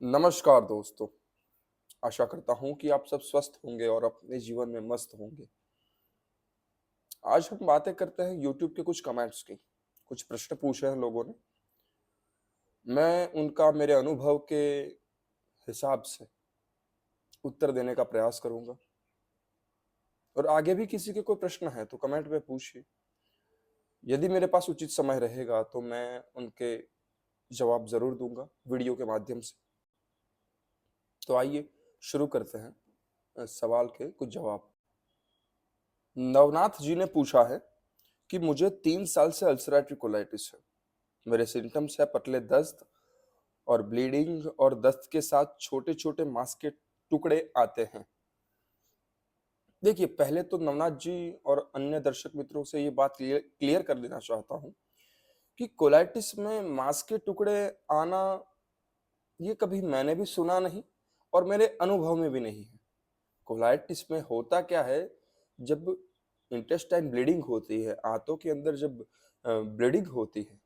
नमस्कार दोस्तों। आशा करता हूँ कि आप सब स्वस्थ होंगे और अपने जीवन में मस्त होंगे। आज हम बातें करते हैं यूट्यूब के कुछ कमेंट्स की। कुछ प्रश्न पूछे हैं लोगों ने। मैं उनका मेरे अनुभव के हिसाब से उत्तर देने का प्रयास करूँगा। और आगे भी किसी के कोई प्रश्न है तो कमेंट में पूछिए। यदि मेरे पास उचित समय रहेगा तो मैं उनके जवाब ज़रूर दूँगा वीडियो के माध्यम से। तो आइए शुरू करते हैं सवाल के कुछ जवाब। नवनाथ जी ने पूछा है कि मुझे 3 साल से अल्सरेटिव कोलाइटिस है। मेरे सिम्पटम्स है पतले दस्त और ब्लीडिंग और दस्त के साथ छोटे-छोटे मांस के टुकड़े आते हैं। देखिए, पहले तो नवनाथ जी और अन्य दर्शक मित्रों से ये बात क्लियर क्लियर कर देना चाहता हूँ कि कोलाइटिस में मांस के टुकड़े आना ये कभी मैंने भी सुना नहीं और मेरे अनुभव में भी नहीं है। कोलाइटिस में होता क्या है, जब इंटेस्टाइन ब्लीडिंग होती है, आंतों के अंदर जब ब्लीडिंग होती है,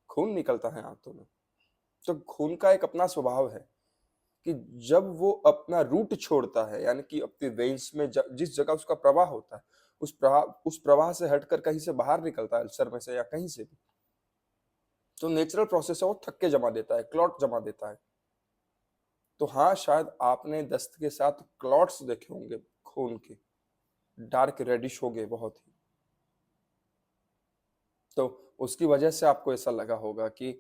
खून निकलता है आंतों में, तो खून का एक अपना स्वभाव है कि जब वो अपना रूट छोड़ता है, यानी कि अपने वेन्स में जिस जगह उसका प्रवाह होता है, उस प्रवाह से हटकर कहीं से बाहर निकलता है, अल्सर में से या कहीं से भी, तो नेचुरल प्रोसेस है, वो थक्के जमा देता है, क्लॉट जमा देता है। तो हाँ, शायद आपने दस्त के साथ क्लॉट्स देखे होंगे खून के, डार्क रेडिश हो गए बहुत ही। तो उसकी वजह से आपको ऐसा लगा होगा कि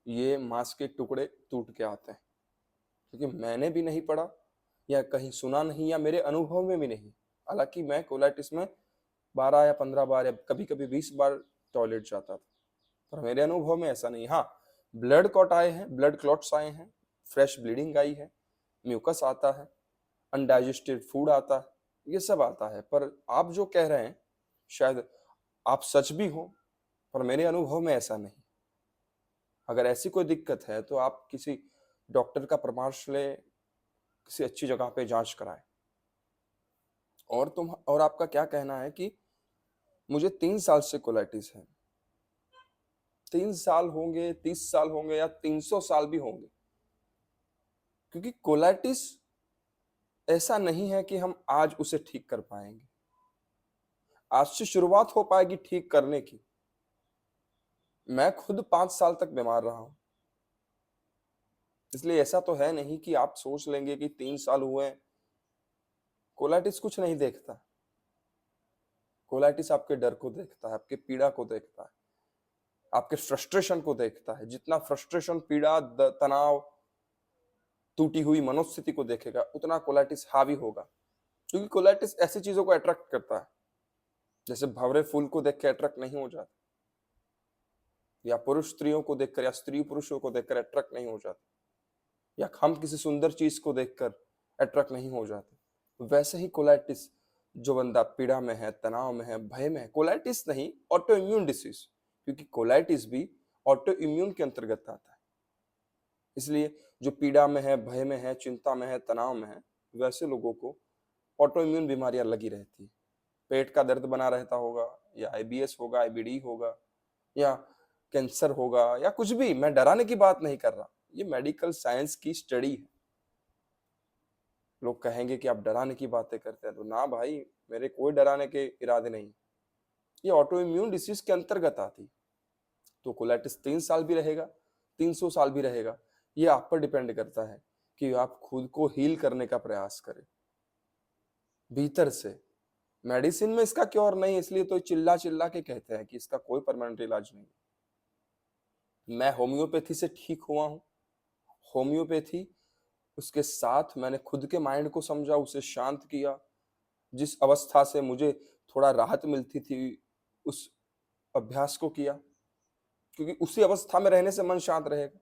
ये मांस के टुकड़े टूट के आते हैं, क्योंकि मैंने भी नहीं पढ़ा या कहीं सुना नहीं या मेरे अनुभव में भी नहीं। हालांकि मैं कोलाइटिस में 12 या 15 बार या कभी-कभी 20 बार टॉयलेट जाता था, पर मेरे अनुभव में ऐसा नहीं। हाँ, ब्लड क्लॉट आए हैं, ब्लड क्लॉट्स आए हैं, फ्रेश ब्लीडिंग आई है, म्यूकस आता है, अनडाइजेस्टेड फूड आता है, ये सब आता है। पर आप जो कह रहे हैं, शायद आप सच भी हो, पर मेरे अनुभव में ऐसा नहीं। अगर ऐसी कोई दिक्कत है तो आप किसी डॉक्टर का परामर्श लें, किसी अच्छी जगह पे जांच कराएं। और आपका क्या कहना है कि मुझे 3 साल से कोलाइटिस है। 3 साल होंगे, 30 साल होंगे या 300 साल भी होंगे, क्योंकि कोलाइटिस ऐसा नहीं है कि हम आज उसे ठीक कर पाएंगे। आज से शुरुआत हो पाएगी ठीक करने की। मैं खुद 5 साल तक बीमार रहा हूं, इसलिए ऐसा तो है नहीं कि आप सोच लेंगे कि 3 साल हुए। कोलाइटिस कुछ नहीं देखता। कोलाइटिस आपके डर को देखता है, आपके पीड़ा को देखता है, आपके फ्रस्ट्रेशन को देखता है। जितना फ्रस्ट्रेशन, पीड़ा, तनाव, टूटी हुई मनोस्थिति को देखेगा, उतना कोलाइटिस हावी होगा। क्योंकि कोलाइटिस ऐसी चीजों को अट्रैक्ट करता है, जैसे भंवरे फूल को देख के अट्रैक्ट नहीं हो जाता, या पुरुष स्त्रियों को देखकर या स्त्री पुरुषों को देखकर अट्रैक्ट नहीं हो जाती, या हम किसी सुंदर चीज को देखकर अट्रैक्ट नहीं हो जाते। वैसे ही कोलाइटिस, जो बंदा पीड़ा में है, तनाव में है, भय में है, कोलाइटिस नहीं, ऑटो इम्यून डिसीज, क्योंकि कोलाइटिस भी ऑटो इम्यून के अंतर्गत आता है। इसलिए जो पीड़ा में है, भय में है, चिंता में है, तनाव में है, वैसे लोगों को ऑटो इम्यून बीमारियां लगी रहती है। पेट का दर्द बना रहता होगा, या आईबीएस होगा, आईबीडी होगा, या कैंसर होगा, या कुछ भी। मैं डराने की बात नहीं कर रहा, ये मेडिकल साइंस की स्टडी है। लोग कहेंगे कि आप डराने की बातें करते हैं, तो ना भाई, मेरे कोई डराने के इरादे नहीं। ये ऑटो इम्यून डिसीज के अंतर्गत आती। तो कोलाइटिस 3 साल भी रहेगा, 300 साल भी रहेगा, ये आप पर डिपेंड करता है कि आप खुद को हील करने का प्रयास करें भीतर से। मेडिसिन में इसका क्योर नहीं, इसलिए तो चिल्ला चिल्ला के कहते हैं कि इसका कोई परमानेंट इलाज नहीं। मैं होम्योपैथी से ठीक हुआ हूँ। होम्योपैथी, उसके साथ मैंने खुद के माइंड को समझा, उसे शांत किया। जिस अवस्था से मुझे थोड़ा राहत मिलती थी, उस अभ्यास को किया, क्योंकि उसी अवस्था में रहने से मन शांत रहेगा।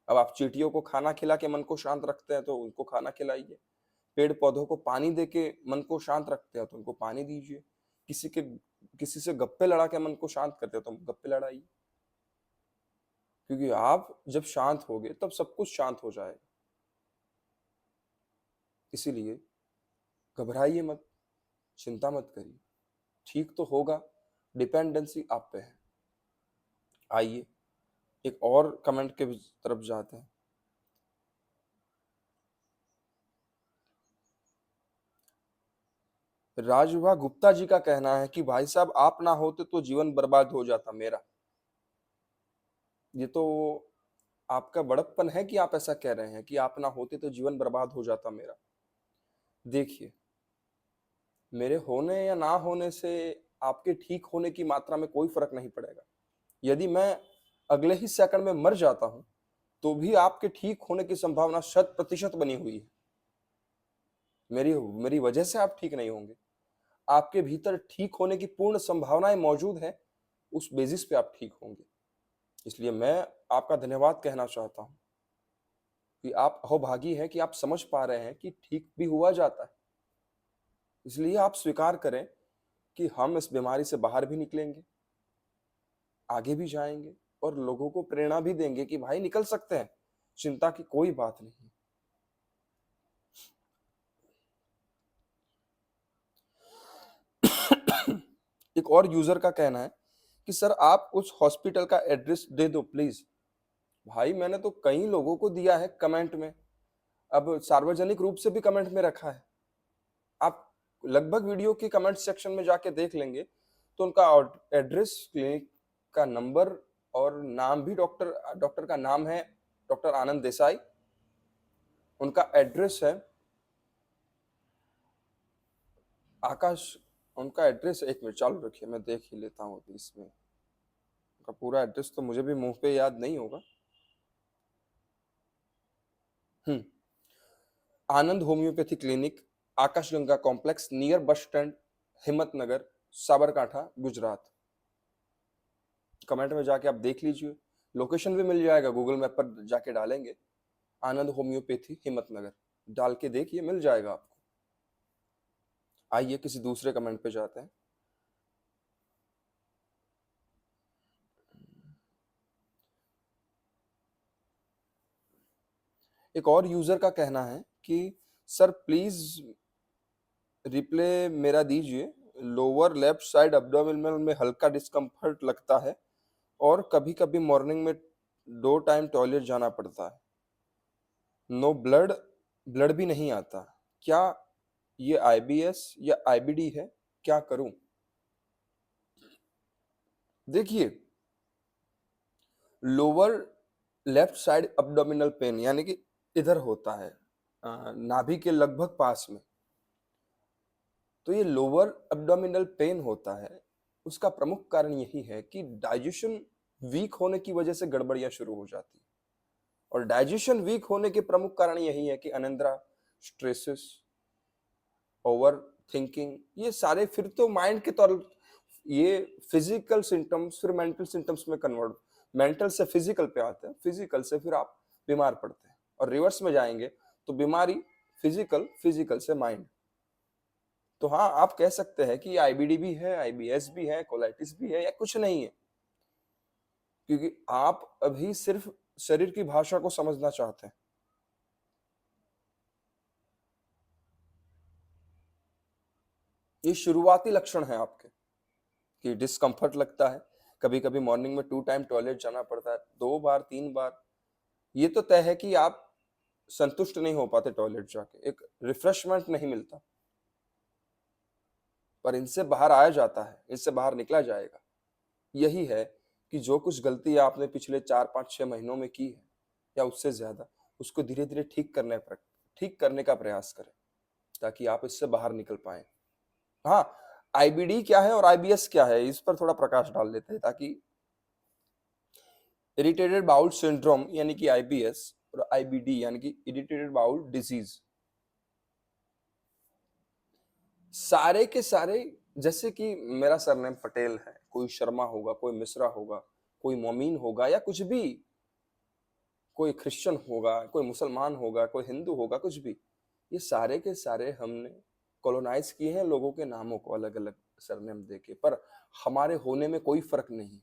अब आप चींटियों को खाना खिला के मन को शांत रखते हैं तो उनको खाना खिलाइए। पेड़ पौधों को पानी दे के मन को शांत रखते हैं तो उनको पानी दीजिए। किसी से गप्पे लड़ा के मन को शांत करते हैं तो गप्पे लड़ाइए। क्योंकि आप जब शांत होगे तब सब कुछ शांत हो जाएगा। इसीलिए घबराइए मत, चिंता मत करिए, ठीक तो होगा। डिपेंडेंसी आप पे है। आइए एक और कमेंट के तरफ जाते हैं। राजविभा गुप्ता जी का कहना है कि भाई साहब आप ना होते तो जीवन बर्बाद हो जाता मेरा। ये तो आपका बड़प्पन है कि आप ऐसा कह रहे हैं कि आप ना होते तो जीवन बर्बाद हो जाता मेरा। देखिए, मेरे होने या ना होने से आपके ठीक होने की मात्रा में कोई फर्क नहीं पड़ेगा। यदि मैं अगले ही सेकंड में मर जाता हूं तो भी आपके ठीक होने की संभावना 100% बनी हुई है। मेरी मेरी वजह से आप ठीक नहीं होंगे। आपके भीतर ठीक होने की पूर्ण संभावनाएं मौजूद हैं, उस बेसिस पे आप ठीक होंगे। इसलिए मैं आपका धन्यवाद कहना चाहता हूं कि आप अहोभागी हैं कि आप समझ पा रहे हैं कि ठीक भी हुआ जाता है। इसलिए आप स्वीकार करें कि हम इस बीमारी से बाहर भी निकलेंगे, आगे भी जाएंगे और लोगों को प्रेरणा भी देंगे कि भाई निकल सकते हैं, चिंता की कोई बात नहीं। एक और यूजर का कहना है कि सर आप उस हॉस्पिटल का एड्रेस दे दो प्लीज। भाई मैंने तो कई लोगों को दिया है कमेंट में, अब सार्वजनिक रूप से भी कमेंट में रखा है। आप लगभग वीडियो की कमेंट सेक्शन में जाके देख लेंगे तो उनका एड्रेस, क्लिनिक का नंबर और नाम भी, डॉक्टर डॉक्टर का नाम है डॉक्टर आनंद देसाई। उनका एड्रेस है आकाश। उनका एड्रेस, एक मिनट चालू रखिए मैं देख ही लेता हूँ अभी इसमें। उनका पूरा एड्रेस तो मुझे भी मुंह पे याद नहीं होगा। हम्म आनंद होम्योपैथी क्लिनिक, आकाशगंगा complex, near bus stand, Himmatnagar, Sabarkantha, Gujarat. Comment में जाके आप देख लीजिए, लोकेशन भी मिल जाएगा, गूगल मैप पर जाके डालेंगे आनंद होम्योपैथी हिम्मतनगर, डाल के देखिए मिल जाएगा आपको। आइए किसी दूसरे कमेंट पे जाते हैं। एक और यूजर का कहना है कि सर प्लीज रिप्ले मेरा दीजिए, लोअर लेफ्ट साइड अब्डोमिनल में हल्का डिस्कम्फर्ट लगता है और कभी कभी मॉर्निंग में 2 टाइम टॉयलेट जाना पड़ता है। नो ब्लड, ब्लड भी नहीं आता। क्या ये आईबीएस या आईबीडी है? क्या करूं? देखिए, lower left side abdominal pain यानी कि इधर होता है, नाभि के लगभग पास में। तो ये लोअर अब्डोमिनल पेन होता है, उसका प्रमुख कारण यही है कि डाइजेशन वीक होने की वजह से गड़बड़ियां शुरू हो जाती है। और डाइजेशन वीक होने के प्रमुख कारण यही है कि अनिद्रा, स्ट्रेसेस, ओवर थिंकिंग, ये सारे फिर तो माइंड के तौर, ये फिजिकल सिम्टम्स फिर मेंटल सिम्टम्स में कन्वर्ट, मेंटल से फिजिकल पे आते हैं, फिजिकल से फिर आप बीमार पड़ते हैं, और रिवर्स में जाएंगे तो बीमारी फिजिकल, फिजिकल से माइंड। तो हाँ, आप कह सकते हैं कि आईबीडी भी है, आईबीएस भी है, कोलाइटिस भी है, या कुछ नहीं है, क्योंकि आप अभी सिर्फ शरीर की भाषा को समझना चाहते हैं। ये शुरुआती लक्षण है आपके कि डिस्कम्फर्ट लगता है, कभी कभी मॉर्निंग में 2 टाइम टॉयलेट जाना पड़ता है, 2 बार 3 बार। ये तो तय है कि आप संतुष्ट नहीं हो पाते टॉयलेट जाके, एक रिफ्रेशमेंट नहीं मिलता, पर इनसे बाहर आया जाता है, इससे बाहर निकला जाएगा। यही है कि जो कुछ गलती आपने पिछले 4 5 6 महीनों में की है या उससे ज्यादा, उसको धीरे धीरे ठीक करने का प्रयास करें ताकि आप इससे बाहर निकल पाए। हाँ, आईबीडी क्या है और आईबीएस क्या है, इस पर थोड़ा प्रकाश डाल लेते हैं, ताकि इरिटेटेड बाउल सिंड्रोम यानी कि आईबीएस और आईबीडी यानी कि इरिटेटेड बाउल डिजीज, सारे के सारे, जैसे कि मेरा सरनेम पटेल है, कोई शर्मा होगा, कोई मिश्रा होगा, कोई मोमीन होगा, या कुछ भी, कोई क्रिश्चियन होगा, कोई मुसलमान होगा, कोई हिंदू होगा, कुछ भी, ये सारे के सारे हमने कॉलोनाइज किए हैं लोगों के नामों को अलग अलग सरनेम देके, पर हमारे होने में कोई फर्क नहीं।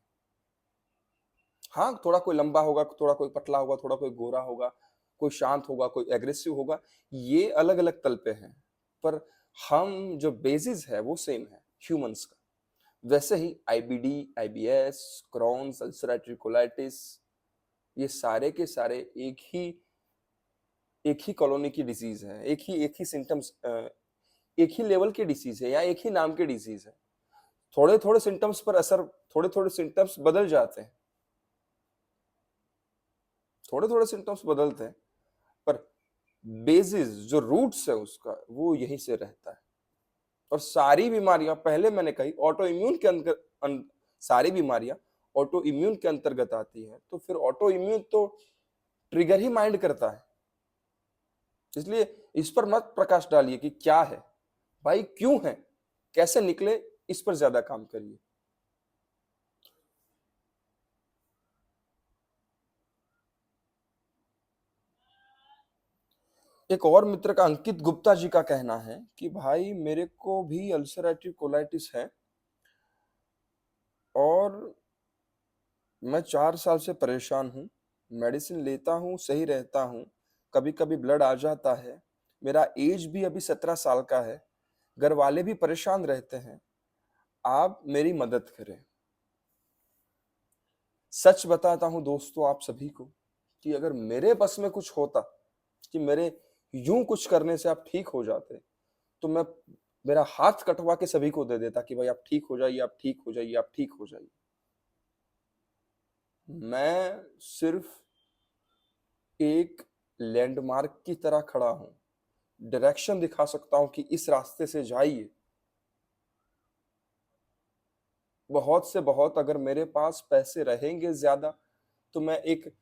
हाँ, थोड़ा कोई लंबा होगा, थोड़ा कोई पतला होगा, थोड़ा कोई गोरा होगा, कोई शांत होगा, कोई एग्रेसिव होगा, ये अलग अलग तल पे हैं, पर हम जो बेसिस है वो सेम है ह्यूमंस का। वैसे ही IBD, IBS, Crohn's, ulcerative colitis, ये सारे के सारे एक ही कॉलोनी की डिजीज है, एक ही सिम्टम्स, एक ही लेवल के डिसीज है या एक ही नाम के डिसीज है। थोड़े थोड़े सिम्टम्स पर असर, थोड़े थोड़े सिम्टम्स बदल जाते हैं, थोड़े थोड़े सिम्टम्स बदलते हैं, पर बेसिस जो रूट्स है उसका वो यहीं से रहता है। और सारी बीमारियां, पहले मैंने कही ऑटो इम्यून के सारी बीमारियां ऑटो इम्यून के अंतर्गत आती है, तो फिर ऑटो इम्यून तो ट्रिगर ही माइंड करता है। इसलिए इस पर मत प्रकाश डालिए कि क्या है भाई, क्यों है, कैसे निकले, इस पर ज्यादा काम करिए। एक और मित्र का, अंकित गुप्ता जी का कहना है कि भाई मेरे को भी अल्सरेटिव कोलाइटिस है और मैं 4 साल से परेशान हूँ, मेडिसिन लेता हूँ, सही रहता हूँ, कभी कभी ब्लड आ जाता है, मेरा एज भी अभी 17 साल का है, घर वाले भी परेशान रहते हैं, आप मेरी मदद करें। सच बताता हूँ दोस्तों आप सभी को कि अगर मेरे बस में कुछ होता कि मेरे यूं कुछ करने से आप ठीक हो जाते, तो मैं मेरा हाथ कटवा के सभी को दे देता कि भाई आप ठीक हो जाइए, आप ठीक हो जाइए, आप ठीक हो जाइए। मैं सिर्फ एक लैंडमार्क की तरह खड़ा हूं, डायरेक्शन दिखा सकता हूं कि इस रास्ते से जाइए। बहुत से बहुत अगर मेरे पास पैसे रहेंगे ज्यादा, तो मैं एक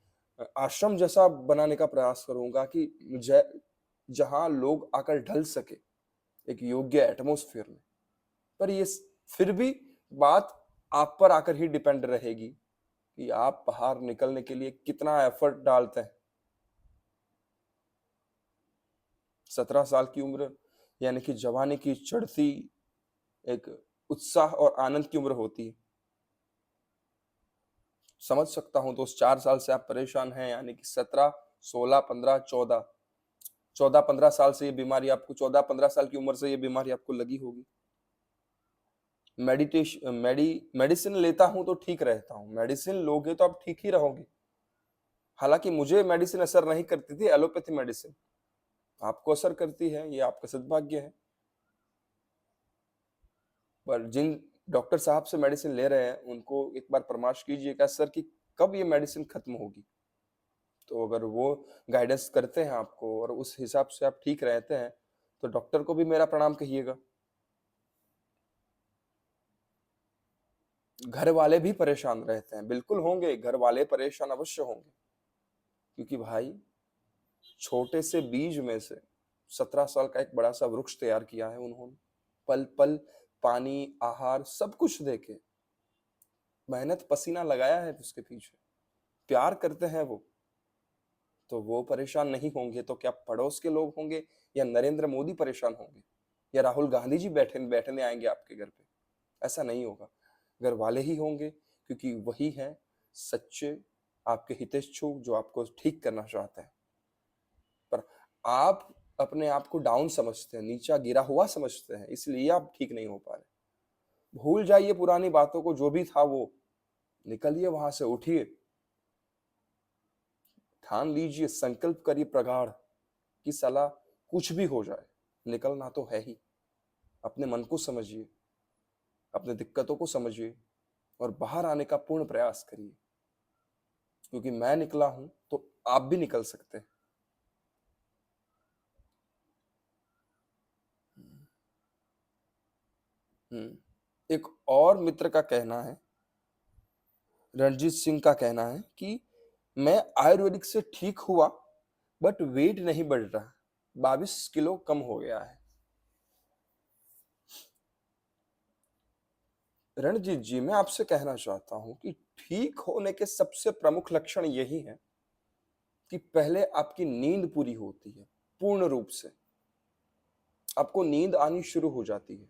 आश्रम जैसा बनाने का प्रयास करूंगा कि जहां लोग आकर ढल सके एक योग्य एटमोस्फियर में। पर ये फिर भी बात आप पर आकर ही डिपेंड रहेगी कि आप बाहर निकलने के लिए कितना एफर्ट डालते हैं। 17 साल की उम्र यानी कि जवानी की चढ़ती एक उत्साह और आनंद की उम्र होती है। समझ सकता हूं, तो उस 4 साल से आप परेशान हैं, यानी कि 17, 16, 15, 14, 14-15 साल से ये बीमारी आपको, 14-15 साल की उम्र से ये बीमारी आपको लगी होगी। मेडिसिन लेता हूं तो ठीक रहता हूं, मेडिसिन लोगे तो आप ठीक ही रहोगे। हालांकि मुझे मेडिसिन असर नहीं करती थी, एलोपैथी मेडिसिन आपको असर करती है, ये आपका सद्भाग्य है। पर जिन डॉक्टर साहब से मेडिसिन ले रहे हैं उनको एक बार परामर्श कीजिएगा सर कि कब ये मेडिसिन खत्म होगी। तो अगर वो गाइडेंस करते हैं आपको और उस हिसाब से आप ठीक रहते हैं, तो डॉक्टर को भी मेरा प्रणाम कहिएगा। घर वाले भी परेशान रहते हैं, बिल्कुल होंगे, घर वाले परेशान अवश्य होंगे, क्योंकि भाई छोटे से बीज में से 17 साल का एक बड़ा सा वृक्ष तैयार किया है उन्होंने। पल पल पानी, आहार सब कुछ देके मेहनत पसीना लगाया है उसके पीछे, प्यार करते हैं वो। तो वो परेशान नहीं होंगे तो क्या पड़ोस के लोग होंगे, या नरेंद्र मोदी परेशान होंगे, या राहुल गांधी जी बैठने आएंगे आपके घर पे? ऐसा नहीं होगा, घर वाले ही होंगे, क्योंकि वही हैं सच्चे आपके हितैषी जो आपको ठीक करना चाहते हैं। पर आप अपने आप को डाउन समझते हैं, नीचा गिरा हुआ समझते हैं, इसलिए आप ठीक नहीं हो पा रहे। भूल जाइए पुरानी बातों को, जो भी था वो, निकलिए वहां से, उठिए, ठान लीजिए, संकल्प करिए प्रगाढ़ कि साला कुछ भी हो जाए, निकलना तो है ही। अपने मन को समझिए, अपने दिक्कतों को समझिए और बाहर आने का पूर्ण प्रयास करिए, क्योंकि मैं निकला हूं तो आप भी निकल सकते हैं। एक और मित्र का कहना है, रणजीत सिंह का कहना है कि मैं आयुर्वेदिक से ठीक हुआ, बट वेट नहीं बढ़ रहा, 22 किलो कम हो गया है। रणजीत जी, मैं आपसे कहना चाहता हूं कि ठीक होने के सबसे प्रमुख लक्षण यही है कि पहले आपकी नींद पूरी होती है, पूर्ण रूप से आपको नींद आनी शुरू हो जाती है,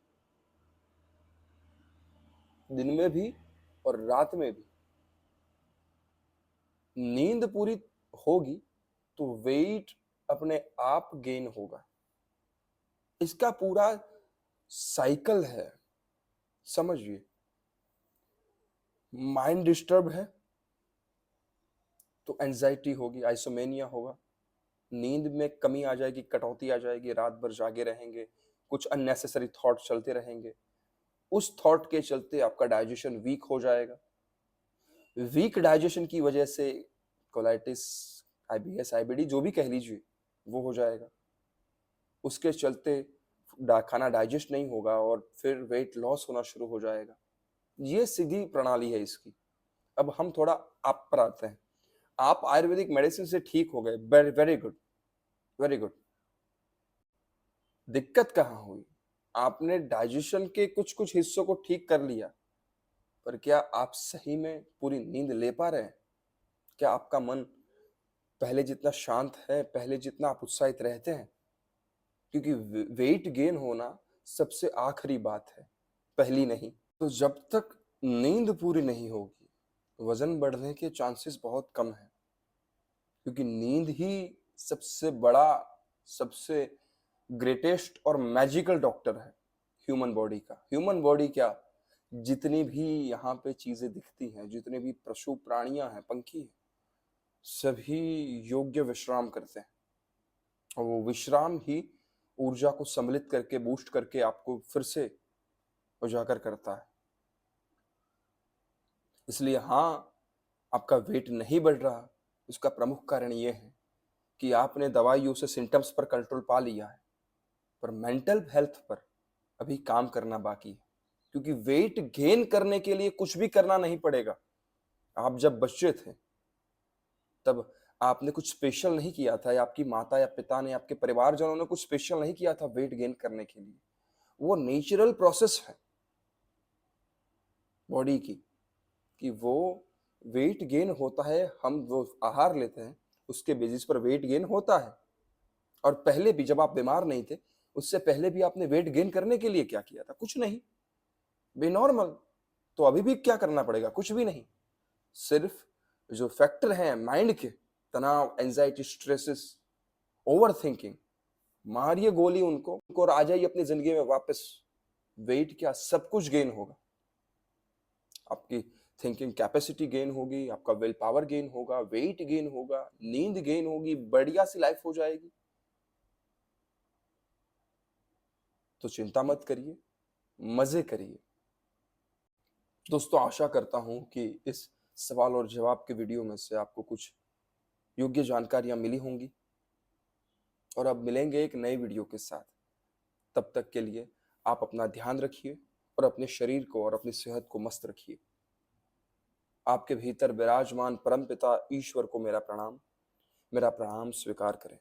दिन में भी और रात में भी। नींद पूरी होगी तो वेट अपने आप गेन होगा। इसका पूरा साइकिल है, समझिए। माइंड डिस्टर्ब है तो एंजाइटी होगी, आइसोमेनिया होगा, नींद में कमी आ जाएगी, कटौती आ जाएगी, रात भर जागे रहेंगे, कुछ अननेसेसरी थॉट चलते रहेंगे, उस थॉट के चलते आपका डाइजेशन वीक हो जाएगा। वीक डाइजेशन की वजह से कोलाइटिस, आईबीएस, आईबीडी जो भी कह लीजिए, वो हो जाएगा। उसके चलते खाना डाइजेस्ट नहीं होगा और फिर वेट लॉस होना शुरू हो जाएगा। ये सीधी प्रणाली है इसकी। अब हम थोड़ा आप पर आते हैं। आप आयुर्वेदिक मेडिसिन से ठीक हो गए, वेरी गुड, वेरी गुड। दिक्कत कहाँ हुई? आपने डाइजेशन के कुछ कुछ हिस्सों को ठीक कर लिया, पर क्या आप सही में पूरी नींद ले पा रहे हैं? क्या आपका मन पहले जितना शांत है, पहले जितना आप उत्साहित रहते हैं? क्योंकि वेट गेन होना सबसे आखिरी बात है, पहली नहीं। तो जब तक नींद पूरी नहीं होगी, वजन बढ़ने के चांसेस बहुत कम हैं, क्योंकि नींद ही सबसे बड़ा, सबसे ग्रेटेस्ट और मैजिकल डॉक्टर है ह्यूमन बॉडी का। ह्यूमन बॉडी क्या, जितनी भी यहाँ पे चीजें दिखती हैं, जितने भी पशु प्राणियां हैं, पंखी हैं, सभी योग्य विश्राम करते हैं, और वो विश्राम ही ऊर्जा को सम्मिलित करके, बूस्ट करके आपको फिर से उजागर करता है। इसलिए हाँ, आपका वेट नहीं बढ़ रहा, इसका प्रमुख कारण ये है कि आपने दवाइयों से सिम्टम्स पर कंट्रोल पा लिया है, पर मेंटल हेल्थ पर अभी काम करना बाकी है। क्योंकि वेट गेन करने के लिए कुछ भी करना नहीं पड़ेगा। आप जब बच्चे थे, तब आपने कुछ स्पेशल नहीं किया था, या आपकी माता या पिता ने, आपके परिवारजनों ने कुछ स्पेशल नहीं किया था वेट गेन करने के लिए। वो नेचुरल प्रोसेस है बॉडी की, कि वो वेट गेन होता है, हम वो आहार लेते हैं, उसके बेसिस पर वेट गेन होता है। और पहले भी जब आप बीमार नहीं थे, उससे पहले भी आपने वेट गेन करने के लिए क्या किया था? कुछ नहीं, बे नॉर्मल। तो अभी भी क्या करना पड़ेगा? कुछ भी नहीं। सिर्फ जो फैक्टर हैं माइंड के, तनाव, एंजाइटी, स्ट्रेसेस, ओवर थिंकिंग, मारिए गोली उनको और आ जाइए अपनी जिंदगी में वापस। वेट क्या, सब कुछ गेन होगा। आपकी थिंकिंग कैपेसिटी गेन होगी, आपका विल पावर गेन होगा, वेट गेन होगा, नींद गेन होगी, बढ़िया सी लाइफ हो जाएगी। तो चिंता मत करिए, मजे करिए। दोस्तों, आशा करता हूं कि इस सवाल और जवाब के वीडियो में से आपको कुछ योग्य जानकारियां मिली होंगी, और अब मिलेंगे एक नए वीडियो के साथ। तब तक के लिए आप अपना ध्यान रखिए और अपने शरीर को और अपनी सेहत को मस्त रखिए। आपके भीतर विराजमान परमपिता ईश्वर को मेरा प्रणाम स्वीकार करें।